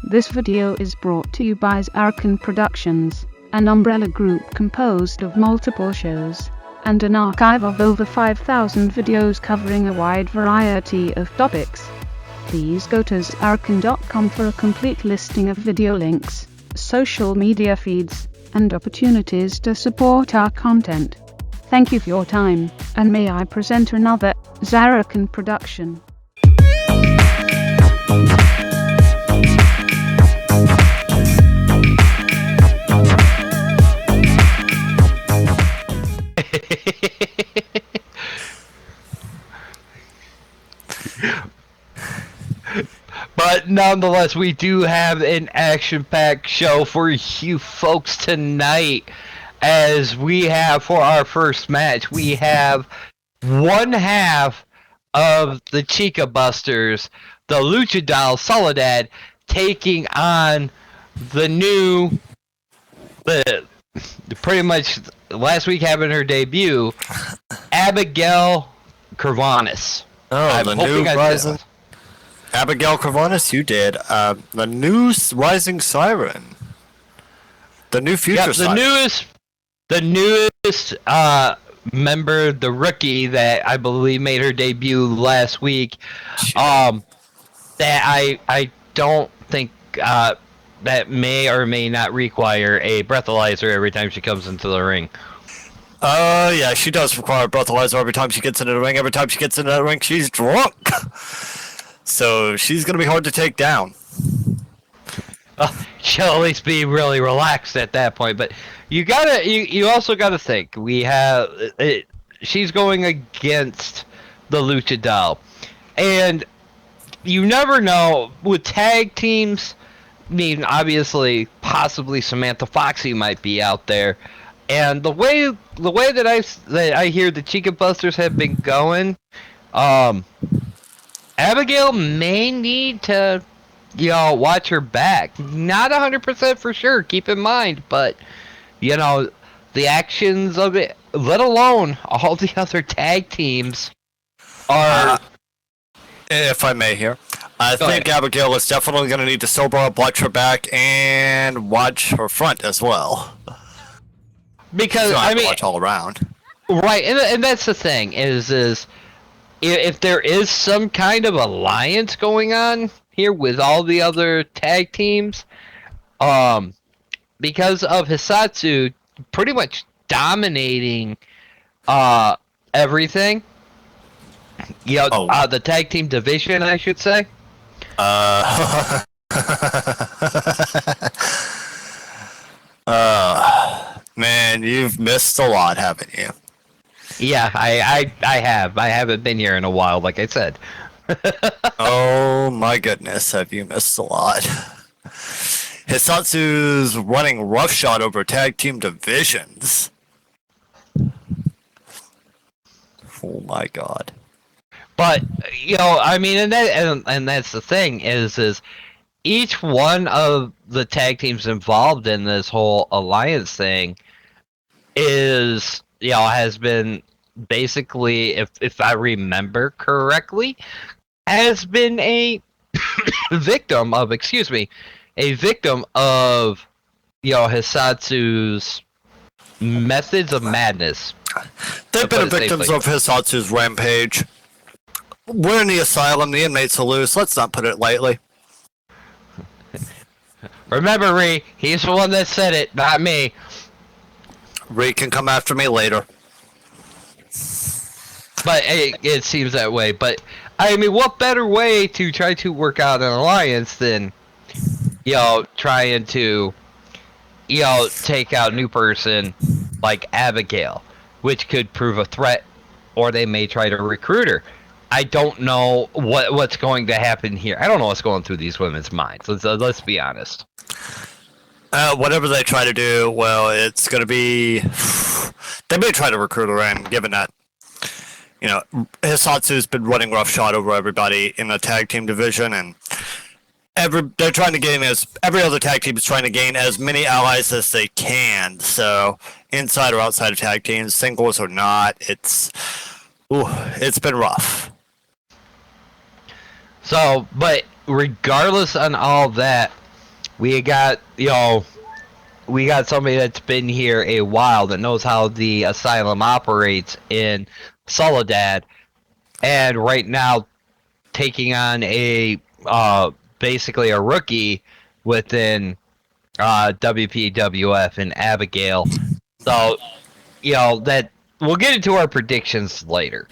This video is brought to you by Zarrakan Productions, an umbrella group composed of multiple shows and an archive of over 5,000 videos covering a wide variety of topics. Please go to zarrakan.com for a complete listing of video links, social media feeds, and opportunities to support our content. Thank you for your time, and may I present another Zarrakan production. But nonetheless, we do have an action-packed show for you folks tonight. As we have for our first match, we have one half of the Chica Busters, the Luchadal Soledad, taking on the new, pretty much last week having her debut, Abigail Kervanis. Oh, the new Rising. Abigail Kervanis, you did. The new Rising Siren. The new Future Siren. The newest member, the rookie that I believe made her debut last week. That I don't think that may or may not require a breathalyzer every time she comes into the ring. Yeah, she does require a breathalyzer every time she gets into the ring. Every time she gets into the ring, she's drunk. So she's gonna be hard to take down. She'll at least be really relaxed at that point. But you also gotta think she's going against the Luchadal, and you never know with tag teams. I mean, obviously, possibly Samantha Foxy might be out there, and the way that I hear the Chica Busters have been going, Abigail may need to, watch her back. Not 100% for sure, keep in mind, but, the actions of it, let alone all the other tag teams, are... if I may here, I think Abigail is definitely going to need to sober up, watch her back, and watch her front as well. Because, watch all around. Right, and that's the thing, is if there is some kind of alliance going on here with all the other tag teams, because of Hisatsu pretty much dominating everything, the tag team division, I should say. Man, you've missed a lot, haven't you? Yeah, I have. I haven't been here in a while, like I said. Oh my goodness, have you missed a lot. Hisatsu's running roughshod over tag team divisions. Oh my god. But, and that's the thing, is each one of the tag teams involved in this whole alliance thing is... has been basically, if I remember correctly, has been a victim of Hisatsu's methods of madness. They've been victims of Hisatsu's rampage. We're in the asylum, the inmates are loose, let's not put it lightly. Remember, Ree, he's the one that said it, not me. Ray can come after me later. But it seems that way. But, what better way to try to work out an alliance than, trying to, take out a new person like Abigail, which could prove a threat, or they may try to recruit her. I don't know what's going to happen here. I don't know what's going through these women's minds. Let's be honest. Whatever they try to do, well, it's going to be... They may try to recruit her in, given that, Hisatsu's been running roughshod over everybody in the tag team division, and they're trying to gain every other tag team is trying to gain as many allies as they can. So, inside or outside of tag teams, singles or not, it's been rough. So, but regardless on all that, We got, we got somebody that's been here a while that knows how the asylum operates in Soledad, and right now taking on a basically a rookie within WPWF and Abigail. So, that we'll get into our predictions later.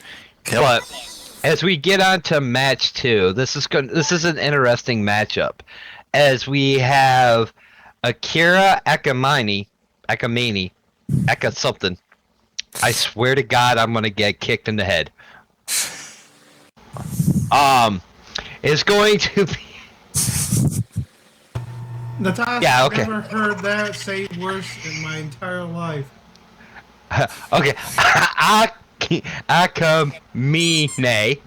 Yep. But as we get on to match 2, this is an interesting matchup, as we have Akira Akamine, Aka something. I swear to God, I'm gonna get kicked in the head. Is going to be. Natasha, Yeah, okay. I've never heard that say worse in my entire life. Okay, Akamine.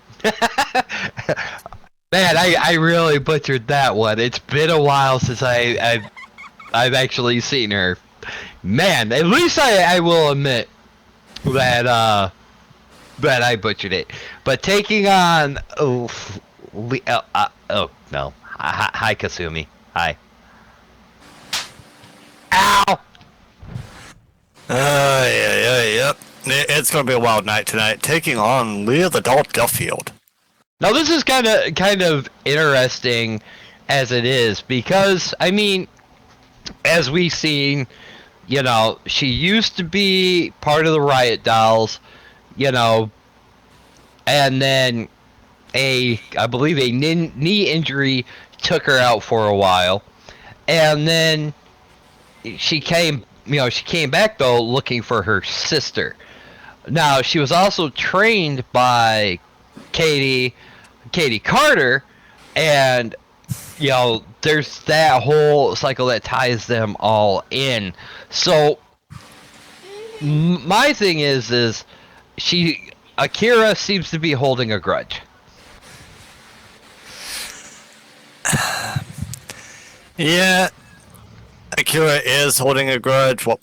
Man, I really butchered that one. It's been a while since I've actually seen her. Man, at least I will admit that that I butchered it. But taking on no, hi Kasumi, hi. Ow! Yep. It's gonna be a wild night tonight. Taking on Leah the Doll Duffield. Now this is kind of interesting as it is, because I mean, as we've seen, she used to be part of the Riot Dolls, and then I believe a knee injury took her out for a while, and then she came back though looking for her sister. Now she was also trained by Katie Carter, and there's that whole cycle that ties them all in. So my thing is Akira seems to be holding a grudge. Yeah, Akira is holding a grudge. Well,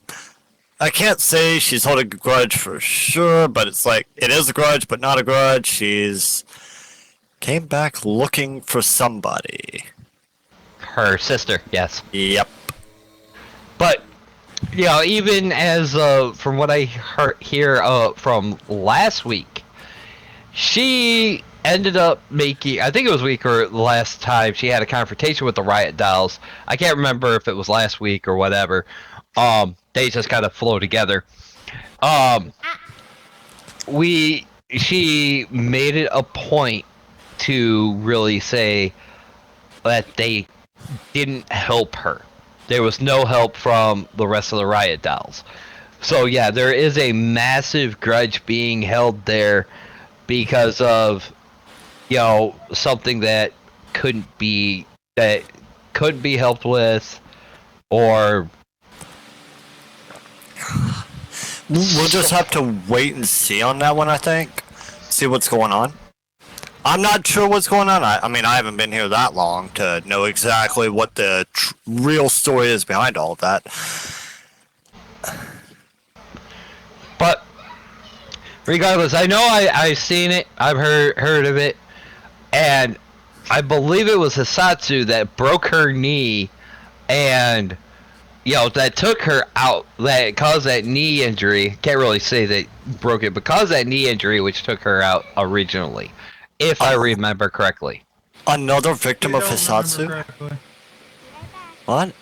I can't say she's holding a grudge for sure, but it's like, it is a grudge, but not a grudge. She's came back looking for somebody. Her sister, yes. Yep. But, even as, from what I hear from last week, she ended up making, I think it was week or last time, she had a confrontation with the Riot Dolls. I can't remember if it was last week or whatever. They just kind of flow together. She made it a point to really say that they didn't help her. There was no help from the rest of the Riot Dolls. So yeah, there is a massive grudge being held there because of something that couldn't be helped with, or we'll just have to wait and see on that one, I think. See what's going on. I'm not sure what's going on. I mean, I haven't been here that long to know exactly what the real story is behind all of that. But regardless, I know I've seen it. I've heard of it, and I believe it was Hisatsu that broke her knee, and that took her out. That caused that knee injury. Can't really say that broke it, but caused that knee injury, which took her out originally, if I remember correctly. Another victim of Hisatsu? What?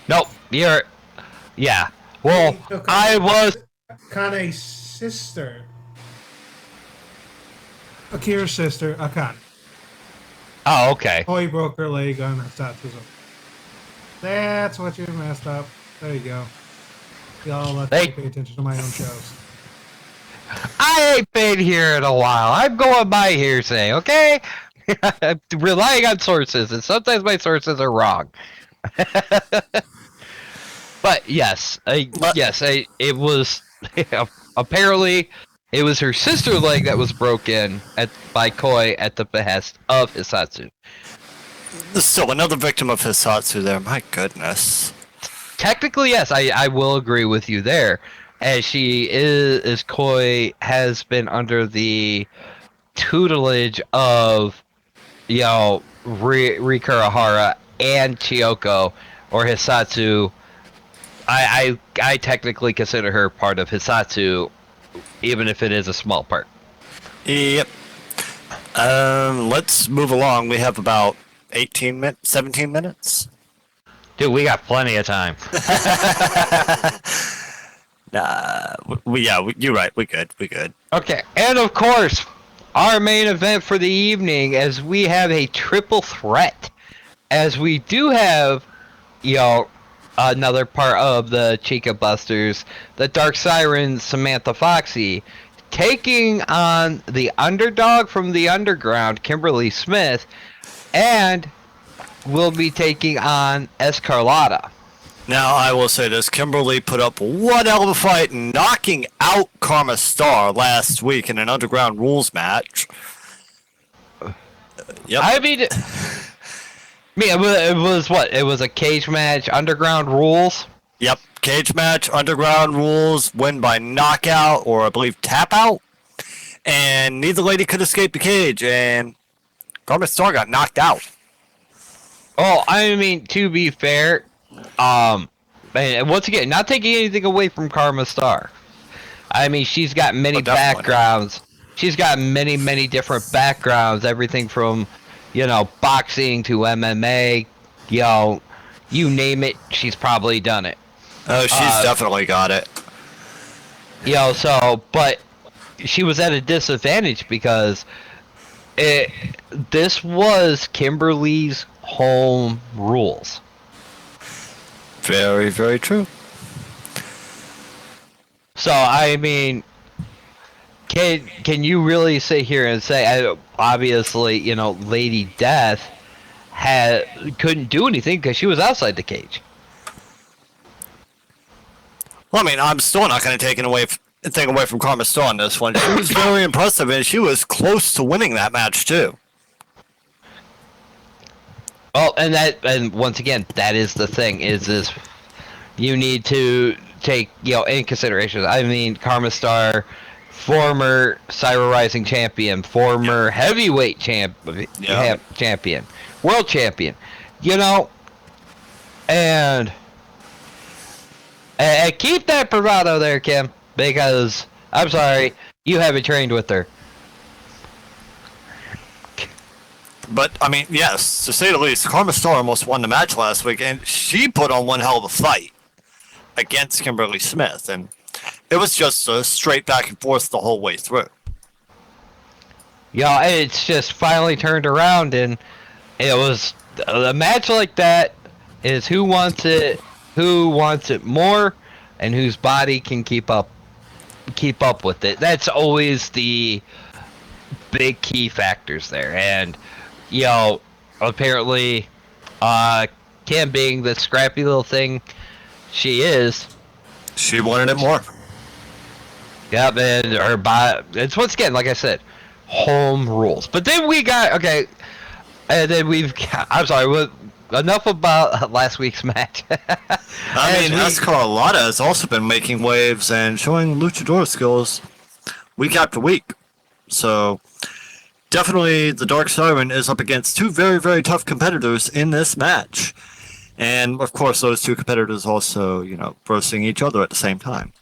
Nope. Yeah. Well, I was Akane's sister. Akira's sister, Akane. Oh, okay. Koi broke her leg on Hisatsu's. That's what you messed up. There you go. Y'all let me pay attention to my own shows. I ain't been here in a while. I'm going by hearsay, okay? Relying on sources, and sometimes my sources are wrong. But yes, it was apparently it was her sister leg that was broken by Koi at the behest of Hisatsu. Still another victim of Hisatsu there. My goodness. Technically, yes, I will agree with you there, as Koi has been under the tutelage of Rikurahara and Chiyoko, or Hisatsu. I technically consider her part of Hisatsu, even if it is a small part. Yep. Let's move along. We have about 17 minutes. Dude, we got plenty of time. You're right. We good. Okay, and of course, our main event for the evening is we have a triple threat, as we do have, another part of the Chica Busters, the Dark Siren, Samantha Foxy, taking on the underdog from the underground, Kimberly Smith, and will be taking on Escarlata. Now, I will say this. Kimberly put up one hell of a fight, knocking out Karma Star last week in an Underground Rules match. Yep. I mean, it was what? It was a cage match, Underground Rules? Yep. Cage match, Underground Rules, win by knockout, or I believe tap out. And neither lady could escape the cage, and Karma Star got knocked out. Oh, I mean, to be fair, and once again, not taking anything away from Karma Star. I mean, she's got many backgrounds. She's got many, many different backgrounds. Everything from, boxing to MMA. You name it, she's probably done it. Oh, she's definitely got it. But she was at a disadvantage because this was Kimberly's home rules. Very, very true. So, I mean, can you really sit here and say, obviously, Lady Death couldn't do anything because she was outside the cage? Well, I mean, I'm still not going to take away from Karma Star on this one. She was very impressive, and she was close to winning that match too. Oh, and once again, that is the thing. Is this you need to take in consideration? I mean, Karma Star, former Cyber Rising champion, former heavyweight champion, world champion, and keep that bravado there, Kim, because I'm sorry, you haven't trained with her. But, I mean, yes, to say the least, Karma Star almost won the match last week, and she put on one hell of a fight against Kimberly Smith, and it was just a straight back and forth the whole way through. Yeah, it's just finally turned around, and it was a match like that is who wants it more, and whose body can keep up with it. That's always the big key factors there, and apparently, Kim, being the scrappy little thing she is, she wanted it more. Yep, and her body. It's once again, like I said, home rules. But then we got and then I'm sorry. Enough about last week's match. I mean, Escarlata has also been making waves and showing luchador skills week after week. So, definitely the Dark Siren is up against two very, very tough competitors in this match. And, of course, those two competitors also, roasting each other at the same time.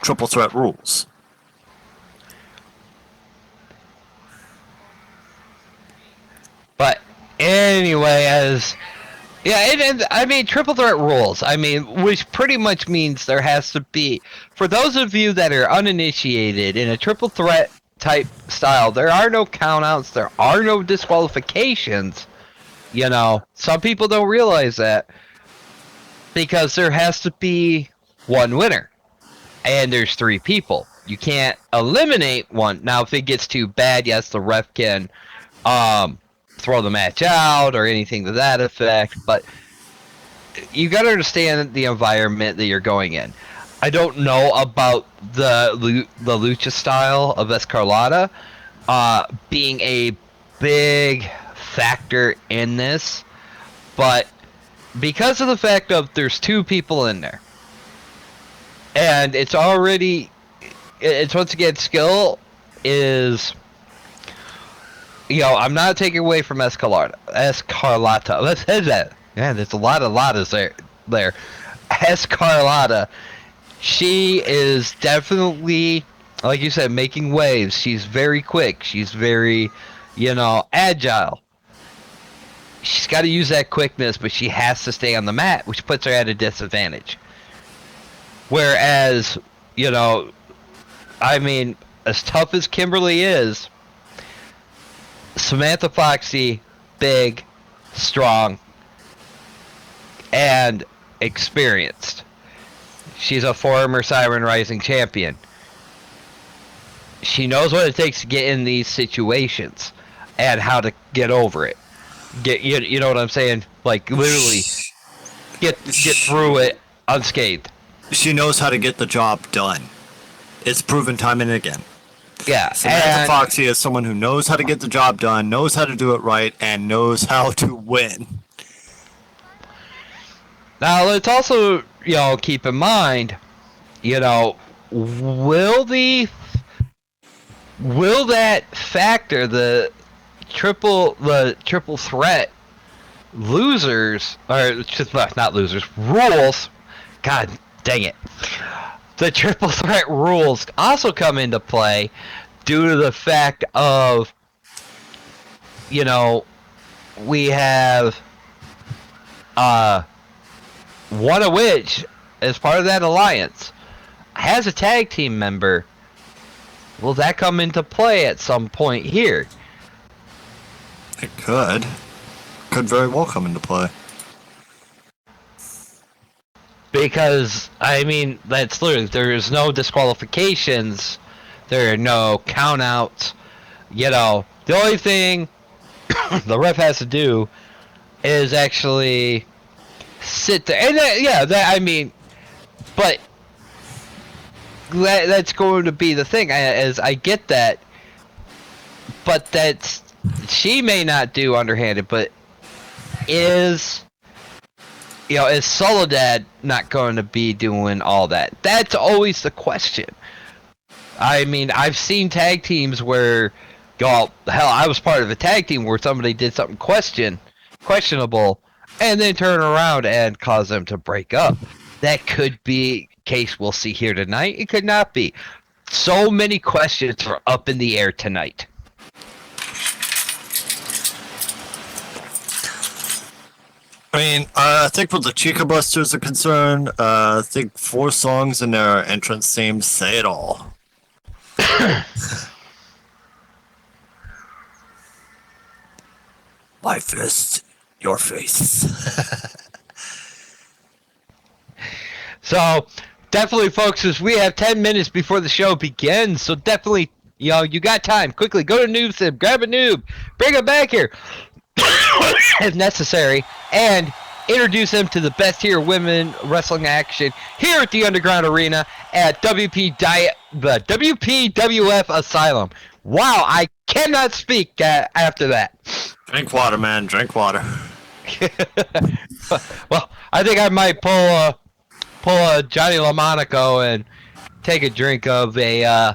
Triple threat rules. But, anyway, and I mean, triple threat rules. I mean, which pretty much means there has to be, for those of you that are uninitiated in a triple threat type style, there are no countouts, there are no disqualifications. Some people don't realize that because there has to be one winner, and there's 3 people. You can't eliminate one. Now, if it gets too bad, yes, the ref can throw the match out or anything to that effect, but you got to understand the environment that you're going in. I don't know about the lucha style of Escarlata being a big factor in this, but because of the fact of there's 2 people in there, and it's once again, skill is, I'm not taking away from Escarlata. Let's say that. Yeah, there's a lot of Ladas there. Escarlata, she is definitely, like you said, making waves. She's very quick. She's very, agile. She's got to use that quickness, but she has to stay on the mat, which puts her at a disadvantage. Whereas, as tough as Kimberly is, Samantha Foxy, big, strong, and experienced. She's a former Siren Rising champion. She knows what it takes to get in these situations and how to get over it. You know what I'm saying? Like, literally get through it unscathed. She knows how to get the job done. It's proven time and again. Yeah. Samantha Foxy is someone who knows how to get the job done, knows how to do it right, and knows how to win. Now, let's also, keep in mind, will that factor the triple threat losers, or not losers, rules, god dang it, the triple threat rules also come into play due to the fact of, we have one of which, as part of that alliance, has a tag team member. Will that come into play at some point here? It could. Could very well come into play. Because, that's literally, there's no disqualifications, there are no countouts. The only thing the ref has to do is actually sit there. And but that's going to be the thing, as I get that. But she may not do underhanded, but is Soledad not going to be doing all that? That's always the question. I've seen tag teams where, I was part of a tag team where somebody did something questionable, and then turn around and cause them to break up. That could be a case we'll see here tonight. It could not be. So many questions are up in the air tonight. I think where the Chica Busters are concerned, I think 4 songs in their entrance theme say it all. My fist, your face. So, definitely, folks, as we have 10 minutes before the show begins, so definitely, you got time. Quickly, go to NoobSim, grab a noob, bring him back here, if necessary, and introduce them to the best tier women wrestling action here at the Underground Arena at WPWF Asylum. Wow, I cannot speak after that. Drink water, man. Drink water. Well, I think I might pull a Johnny LaMonaco and take a drink of a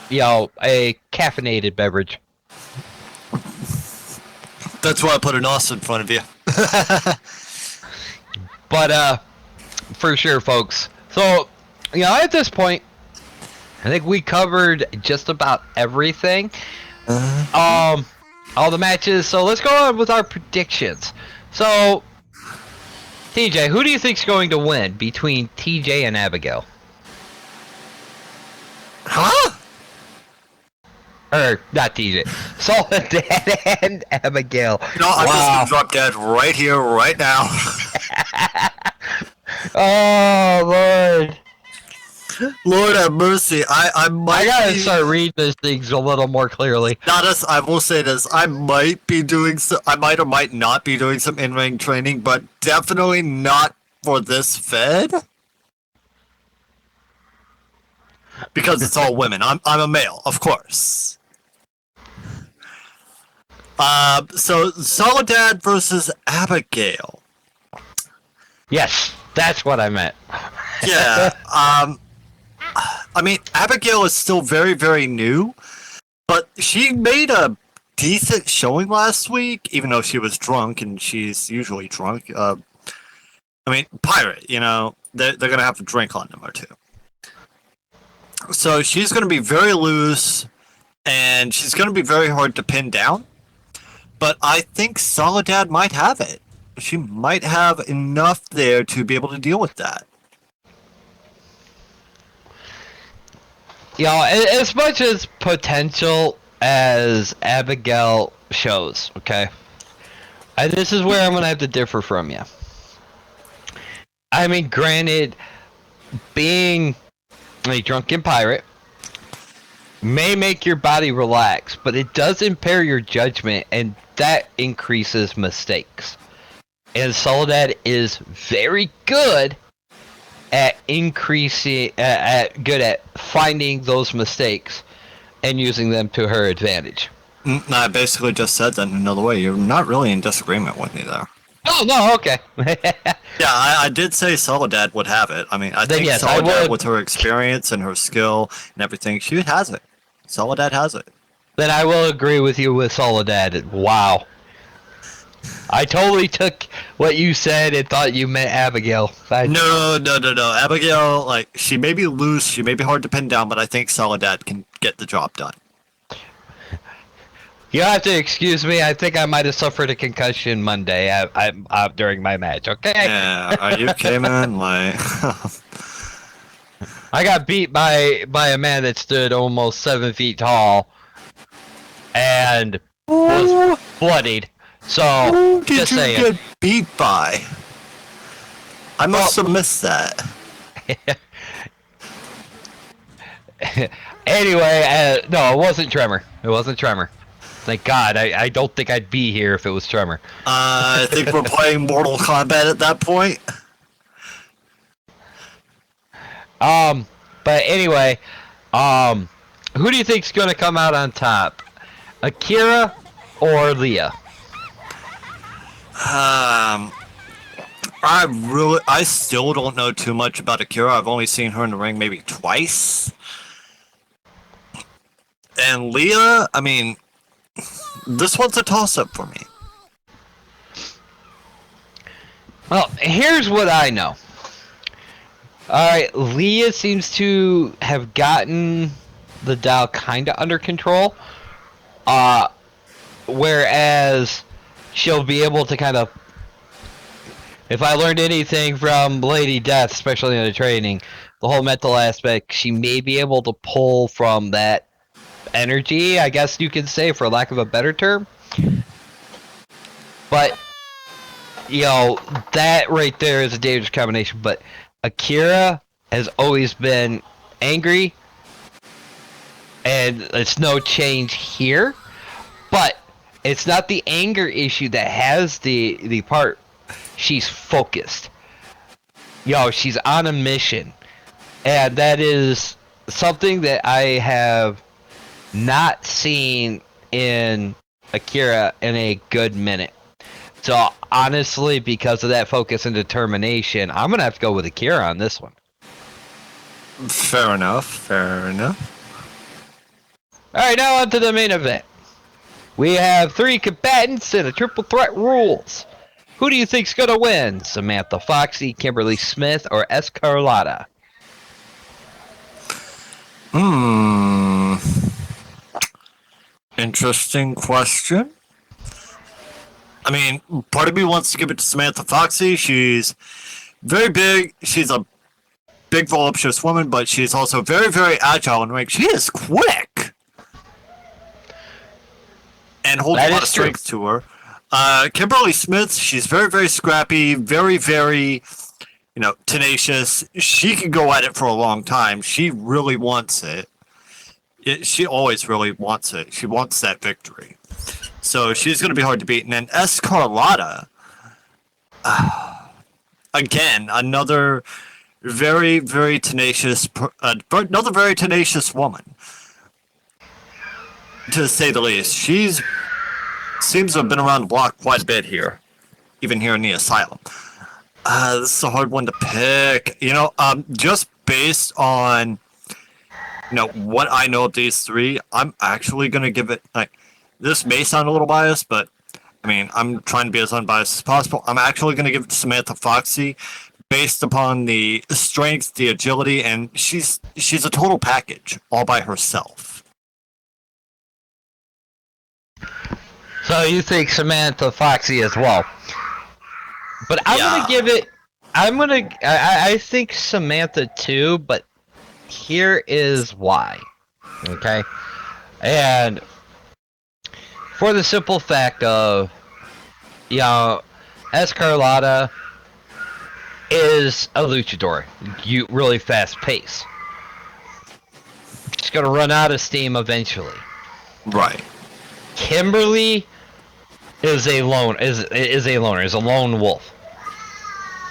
caffeinated beverage. That's why I put an Austin in front of you. But for sure, folks. So, at this point, I think we covered just about everything. All the matches. So let's go on with our predictions. So, TJ, who do you think's going to win between TJ and Abigail? Huh? Or, not TJ. Soledad and Abigail. I'm just going to drop dead right here, right now. Oh, Lord. Lord have mercy. I gotta start reading these things a little more clearly. I will say this. I might be doing I might or might not be doing some in-ring training, but definitely not for this Fed. Because it's all women. I'm a male, of course. So Soledad versus Abigail. Yes, that's what I meant. Yeah. Abigail is still very, very new, but she made a decent showing last week, even though she was drunk, and she's usually drunk. I mean, Pirate, they're going to have a drink on them or two. So she's going to be very loose, and she's going to be very hard to pin down. But I think Soledad might have it. She might have enough there to be able to deal with that. As much as potential as Abigail shows, okay? And this is where I'm going to have to differ from you. I mean, granted, being a drunken pirate may make your body relax, but it does impair your judgment, and that increases mistakes. And Soledad is very good at at finding those mistakes and using them to her advantage. I basically just said that in another way. You're not really in disagreement with me there. Oh, no, okay. Yeah, I did say Soledad would have it. I mean, I think yes, Soledad, with her experience and her skill and everything, she has it. Soledad has it. Then I will agree with you with Soledad. Wow. I totally took what you said and thought you meant Abigail. No. Abigail, she may be loose, she may be hard to pin down, but I think Soledad can get the job done. You have to excuse me. I think I might have suffered a concussion Monday during my match, okay? Yeah, are you okay, man? I got beat by a man that stood almost 7 feet tall and was bloodied. So, who did just you saying. get beat by? I must have missed that. Anyway, no, it wasn't Tremor. It wasn't Tremor. Thank God. I don't think I'd be here if it was Tremor. I think we're playing Mortal Kombat at that point. But anyway, who do you think's gonna come out on top? Akira or Leah? I still don't know too much about Akira. I've only seen her in the ring maybe twice. And Leah, I mean, this one's a toss-up for me. Well, here's what I know. Alright, Leah seems to have gotten the dial kind of under control. Whereas she'll be able to kind of... If I learned anything from Lady Death, especially in the training, the whole mental aspect, she may be able to pull from that energy, I guess you could say, for lack of a better term. But, that right there is a dangerous combination. But Akira has always been angry, and it's no change here. But it's not the anger issue that has the part. She's focused. She's on a mission. And that is something that I have not seen in Akira in a good minute. So honestly, because of that focus and determination, I'm going to have to go with Akira on this one. Fair enough. Alright, now on to the main event. We have 3 combatants in a triple threat rules. Who do you think's going to win? Samantha Foxy, Kimberly Smith, or Escarlata? Interesting question. I mean, part of me wants to give it to Samantha Foxy. She's very big. She's a big, voluptuous woman, but she's also very, very agile in the ring. She is quick and holds a lot of strength to her. Kimberly Smith, she's very, very scrappy, very, very, tenacious. She can go at it for a long time. She really wants it. She always really wants it. She wants that victory. So she's going to be hard to beat. And then Escarlata, again, another very, very tenacious, woman, to say the least. She's seems to have been around the block quite a bit here, even here in the asylum. This is a hard one to pick. Just based on what I know of these 3, I'm actually gonna give it this may sound a little biased, but I mean, I'm trying to be as unbiased as possible. I'm actually going to give it to Samantha Foxy based upon the strength, the agility, and she's a total package all by herself. So you think Samantha Foxy as well? But I'm gonna give it. I think Samantha too, but here is why. Okay, and for the simple fact of, Escarlata is a luchador. You really fast pace. She's gonna run out of steam eventually. Right. Kimberly is a lone wolf.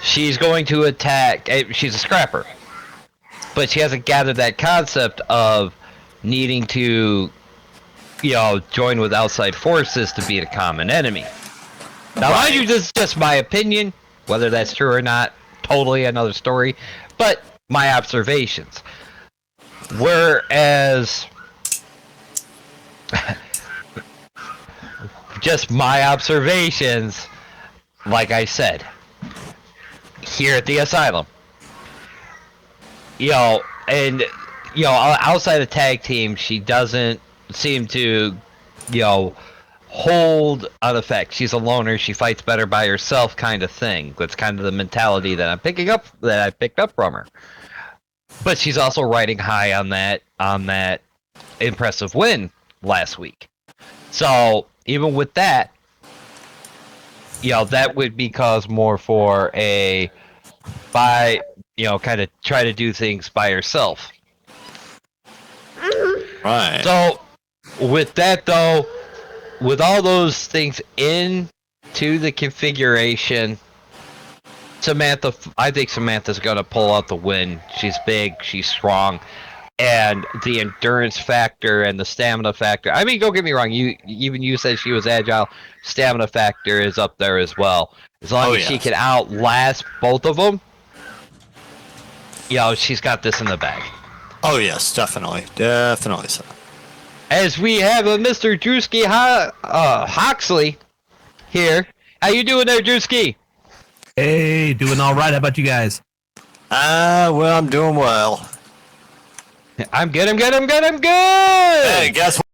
She's going to attack. She's a scrapper, but she hasn't gathered that concept of needing to, join with outside forces to beat a common enemy. Now, mind you, this is just my opinion. Whether that's true or not, totally another story. But my observations. Whereas, just my observations, like I said, here at the asylum, outside the tag team, she doesn't seem to, hold on effect. She's a loner. She fights better by herself, kind of thing. That's kind of the mentality that I picked up from her. But she's also riding high on that impressive win last week. So even with that, that would be cause more for kind of try to do things by herself. Right. So with that though, with all those things into the configuration, I think Samantha's gonna pull out the win. She's big, she's strong, and the endurance factor and the stamina factor. I mean, don't get me wrong. You said she was agile. Stamina factor is up there as well. As long as she can outlast both of them, she's got this in the bag. Oh yes, definitely so. As we have a Mr. Drewski Hoxley here. How you doing there, Drewski? Hey, doing all right. How about you guys? Well, I'm doing well. I'm good. Hey, guess what?